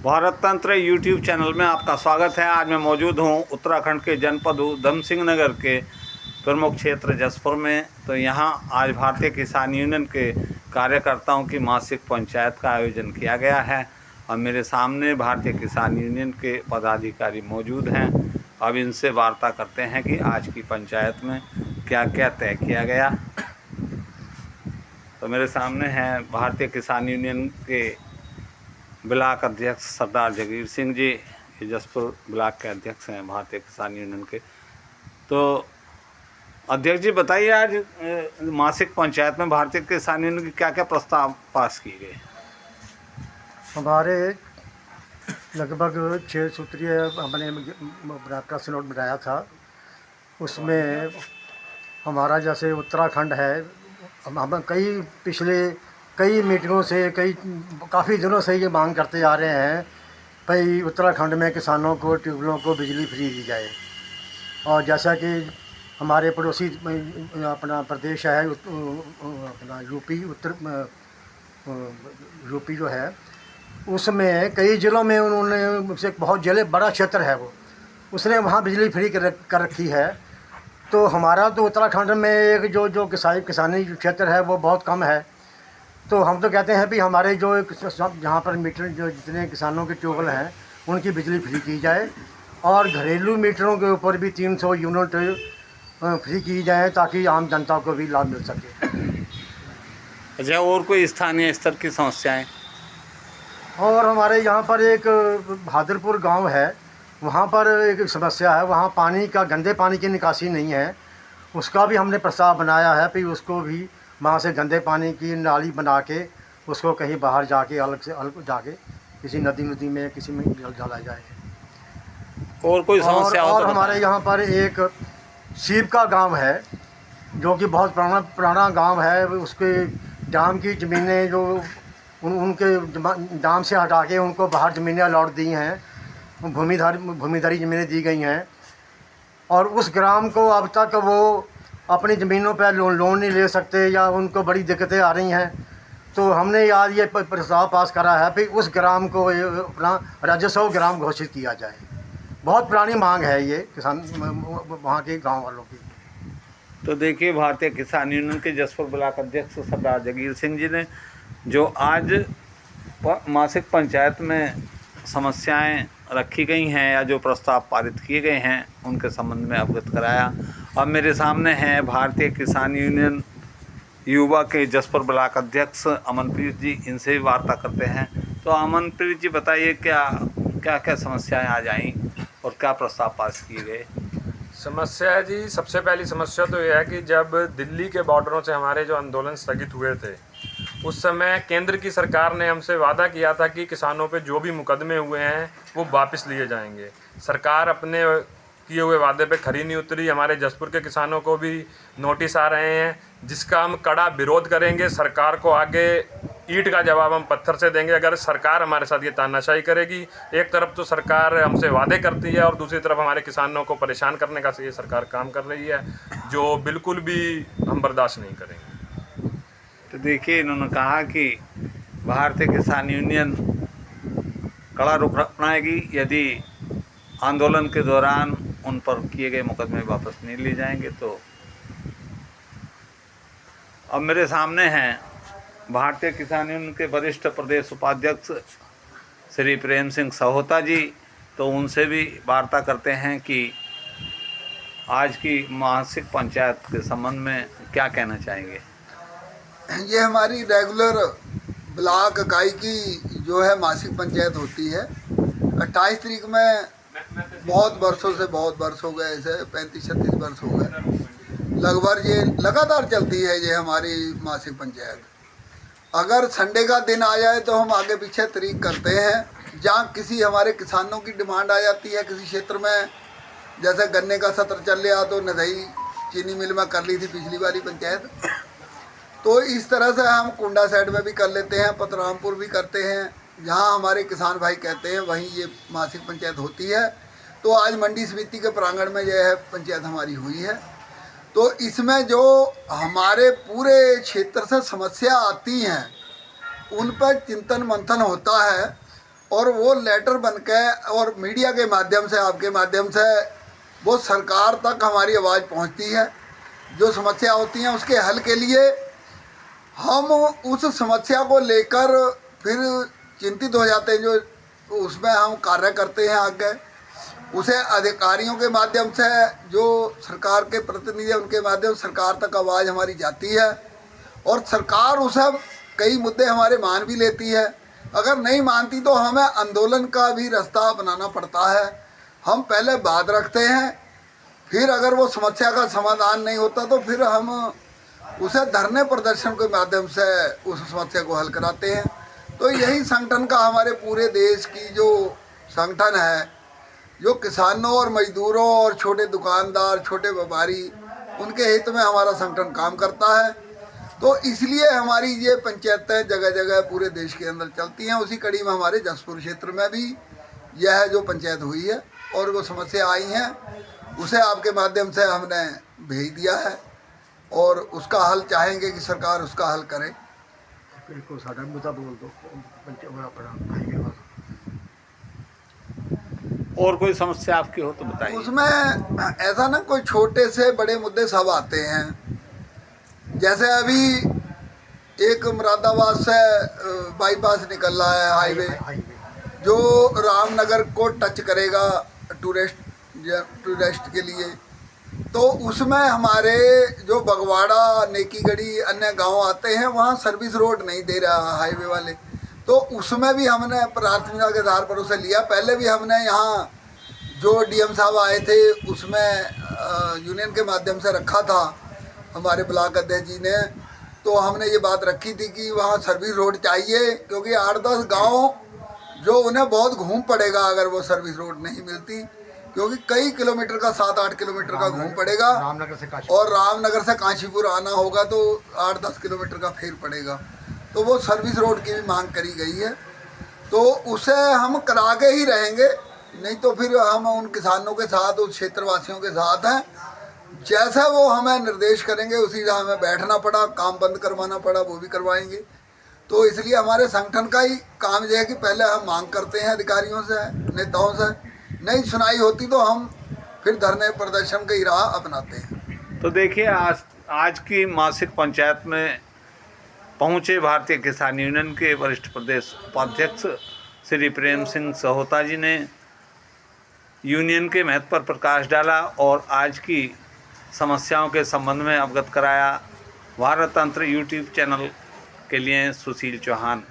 भारत तंत्र YouTube channel में आपका स्वागत है। आज मैं मौजूद हूं उत्तराखंड के जनपद उधम सिंह नगर के प्रमुख क्षेत्र जसपुर में। तो यहां आज भारतीय किसान यूनियन के कार्यकर्ताओं की मासिक पंचायत का आयोजन किया गया है और मेरे सामने भारतीय किसान यूनियन के पदाधिकारी मौजूद हैं। अब इनसे वार्ता करते हैं कि आज की पंचायत में क्या क्या तय किया गया। तो मेरे सामने हैं भारतीय किसान यूनियन के ब्लॉक अध्यक्ष सरदार जगीर सिंह जी, ये जसपुर ब्लॉक के अध्यक्ष हैं भारतीय किसान यूनियन के। तो अध्यक्ष जी बताइए, आज मासिक पंचायत में भारतीय किसान यूनियन के क्या क्या प्रस्ताव पास किए गए? हमारे लगभग 6 सूत्रीय हमने ब्रॉडकास्ट नोट बनाया था। उसमें हमारा जैसे उत्तराखंड है, हम पिछले कई मीटिंगों से काफ़ी दिनों से ये मांग करते आ रहे हैं भाई उत्तराखंड में किसानों को ट्यूबवेलों को बिजली फ्री दी जाए। और जैसा कि हमारे पड़ोसी अपना प्रदेश है अपना यूपी जो है, उसमें कई ज़िलों में उन्होंने उसे बहुत ज़िले बड़ा क्षेत्र है वो, उसने वहाँ बिजली फ्री कर रखी है। तो हमारा तो उत्तराखंड में एक जो किसानी क्षेत्र है वो बहुत कम है। तो हम तो कहते हैं भी हमारे जो जहाँ पर मीटर जो जितने किसानों के ट्यूबवेल हैं उनकी बिजली फ्री की जाए और घरेलू मीटरों के ऊपर भी 300 यूनिट फ्री की जाए ताकि आम जनता को भी लाभ मिल सके। अच्छा, और कोई स्थानीय स्तर की समस्याएं? और हमारे यहाँ पर एक बहादुरपुर गांव है, वहाँ पर एक समस्या है, वहाँ पानी का गंदे पानी की निकासी नहीं है। उसका भी हमने प्रस्ताव बनाया है कि उसको भी वहाँ से गंदे पानी की नाली बना के उसको कहीं बाहर जाके अलग जाके किसी नदी में किसी में डाला जाए। और कोई समस्या और हमारे यहाँ पर एक सीप का गांव है जो कि बहुत पुराना गांव है। उसके डाम की ज़मीनें जो उनके डाम से हटा के उनको बाहर ज़मीनें अलॉट दी हैं, भूमिधारी ज़मीनें दी गई हैं। और उस ग्राम को अब तक वो अपनी ज़मीनों पर लोन नहीं ले सकते या उनको बड़ी दिक्कतें आ रही हैं। तो हमने आज ये प्रस्ताव पास करा है कि उस ग्राम को अपना राजस्व ग्राम घोषित किया जाए। बहुत पुरानी मांग है ये किसान वहाँ के गांव वालों की। तो देखिए, भारतीय किसान यूनियन के जसपुर ब्लॉक अध्यक्ष सरदार जगीर सिंह जी ने जो आज मासिक पंचायत में समस्याएं रखी गई हैं या जो प्रस्ताव पारित किए गए हैं उनके संबंध में अवगत कराया। अब मेरे सामने हैं भारतीय किसान यूनियन युवा के जसपुर ब्लॉक अध्यक्ष अमनप्रीत जी, इनसे भी वार्ता करते हैं। तो अमनप्रीत जी बताइए, क्या क्या क्या समस्याएं आ आई और क्या प्रस्ताव पास किए गए? समस्या है जी, सबसे पहली समस्या तो यह है कि जब दिल्ली के बॉर्डरों से हमारे जो आंदोलन स्थगित हुए थे उस समय केंद्र की सरकार ने हमसे वादा किया था कि किसानों पे जो भी मुकदमे हुए हैं वो वापस लिए जाएंगे। सरकार अपने किए हुए वादे पे खरी नहीं उतरी। हमारे जसपुर के किसानों को भी नोटिस आ रहे हैं जिसका हम कड़ा विरोध करेंगे। सरकार को आगे ईंट का जवाब हम पत्थर से देंगे अगर सरकार हमारे साथ ये तानाशाही करेगी। एक तरफ तो सरकार हमसे वादे करती है और दूसरी तरफ हमारे किसानों को परेशान करने का ये सरकार काम कर रही है, जो बिल्कुल भी हम बर्दाश्त नहीं करेंगे। तो देखिए, इन्होंने कहा कि भारतीय किसान यूनियन कड़ा रुख अपनाएगी यदि आंदोलन के दौरान उन पर किए गए मुकदमे वापस नहीं लिए जाएंगे। तो अब मेरे सामने हैं भारतीय किसान यूनियन के वरिष्ठ प्रदेश उपाध्यक्ष श्री प्रेम सिंह सहोता जी। तो उनसे भी वार्ता करते हैं कि आज की मासिक पंचायत के संबंध में क्या कहना चाहेंगे। ये हमारी रेगुलर ब्लॉक इकाई की जो है मासिक पंचायत होती है। 28 तारीख में बहुत वर्ष हो गए, ऐसे 35-36 वर्ष हो गए लगभग ये लगातार चलती है ये हमारी मासिक पंचायत। अगर संडे का दिन आ जाए तो हम आगे पीछे तारीख करते हैं। जहाँ किसी हमारे किसानों की डिमांड आ जाती है किसी क्षेत्र में, जैसे गन्ने का सत्र चल रहा तो नदई चीनी मिल में कर ली थी पिछली वाली पंचायत। तो इस तरह से हम कुंडा साइड में भी कर लेते हैं, पतरामपुर भी करते हैं। जहाँ हमारे किसान भाई कहते हैं वहीं ये मासिक पंचायत होती है। तो आज मंडी समिति के प्रांगण में यह है पंचायत हमारी हुई है। तो इसमें जो हमारे पूरे क्षेत्र से समस्या आती हैं उन पर चिंतन मंथन होता है और वो लेटर बन के और मीडिया के माध्यम से, आपके माध्यम से वो सरकार तक हमारी आवाज़ पहुंचती है। जो समस्या होती हैं उसके हल के लिए हम उस समस्या को लेकर फिर चिंतित हो जाते हैं, जो उसमें हम कार्य करते हैं आगे, उसे अधिकारियों के माध्यम से, जो सरकार के प्रतिनिधि हैं उनके माध्यम से सरकार तक आवाज़ हमारी जाती है और सरकार उसे कई मुद्दे हमारे मान भी लेती है। अगर नहीं मानती तो हमें आंदोलन का भी रास्ता अपनाना पड़ता है। हम पहले बात रखते हैं, फिर अगर वो समस्या का समाधान नहीं होता तो फिर हम उसे धरने प्रदर्शन के माध्यम से उस समस्या को हल कराते हैं। तो यही संगठन का हमारे पूरे देश की जो संगठन है, जो किसानों और मजदूरों और छोटे दुकानदार, छोटे व्यापारी, उनके हित में हमारा संगठन काम करता है। तो इसलिए हमारी ये पंचायतें जगह जगह पूरे देश के अंदर चलती हैं। उसी कड़ी में हमारे जसपुर क्षेत्र में भी यह जो पंचायत हुई है और वो समस्या आई हैं उसे आपके माध्यम से हमने भेज दिया है और उसका हल चाहेंगे कि सरकार उसका हल करे। बिल्कुल साढ़ा मुद्दा बोल दो हाईवे वाला। और कोई समस्या आपकी हो तो बताइए। उसमें ऐसा ना, कोई छोटे से बड़े मुद्दे सब आते हैं। जैसे अभी एक मुरादाबाद से बाईपास निकल रहा है हाईवे, जो रामनगर को टच करेगा टूरिस्ट के लिए। तो उसमें हमारे जो बगवाड़ा, नेकीगढ़ी, अन्य गांव आते हैं, वहाँ सर्विस रोड नहीं दे रहा हाईवे वाले। तो उसमें भी हमने प्राथमिकता के आधार पर उसे लिया। पहले भी हमने यहाँ जो डीएम साहब आए थे उसमें यूनियन के माध्यम से रखा था हमारे ब्लॉक अध्यक्ष जी ने। तो हमने ये बात रखी थी कि वहाँ सर्विस रोड चाहिए, क्योंकि 8-10 गांव जो उन्हें बहुत घूम पड़ेगा अगर वो सर्विस रोड नहीं मिलती, क्योंकि कई किलोमीटर का, 7-8 किलोमीटर का घूम पड़ेगा और रामनगर से काशीपुर आना होगा तो 8-10 किलोमीटर का फेर पड़ेगा। तो वो सर्विस रोड की भी मांग करी गई है, तो उसे हम करा के ही रहेंगे। नहीं तो फिर हम उन किसानों के साथ, उस क्षेत्रवासियों के साथ हैं। जैसा वो हमें निर्देश करेंगे उसी से हमें बैठना पड़ा, काम बंद करवाना पड़ा, वो भी करवाएंगे। तो इसलिए हमारे संगठन का ही काम यह है कि पहले हम मांग करते हैं अधिकारियों से, नेताओं से, नहीं सुनाई होती तो हम फिर धरने प्रदर्शन की राह अपनाते हैं। तो देखिए, आज की मासिक पंचायत में पहुंचे भारतीय किसान यूनियन के वरिष्ठ प्रदेश उपाध्यक्ष श्री प्रेम सिंह सहोता जी ने यूनियन के महत्व पर प्रकाश डाला और आज की समस्याओं के संबंध में अवगत कराया। भारत तंत्र यूट्यूब चैनल के लिए सुशील चौहान।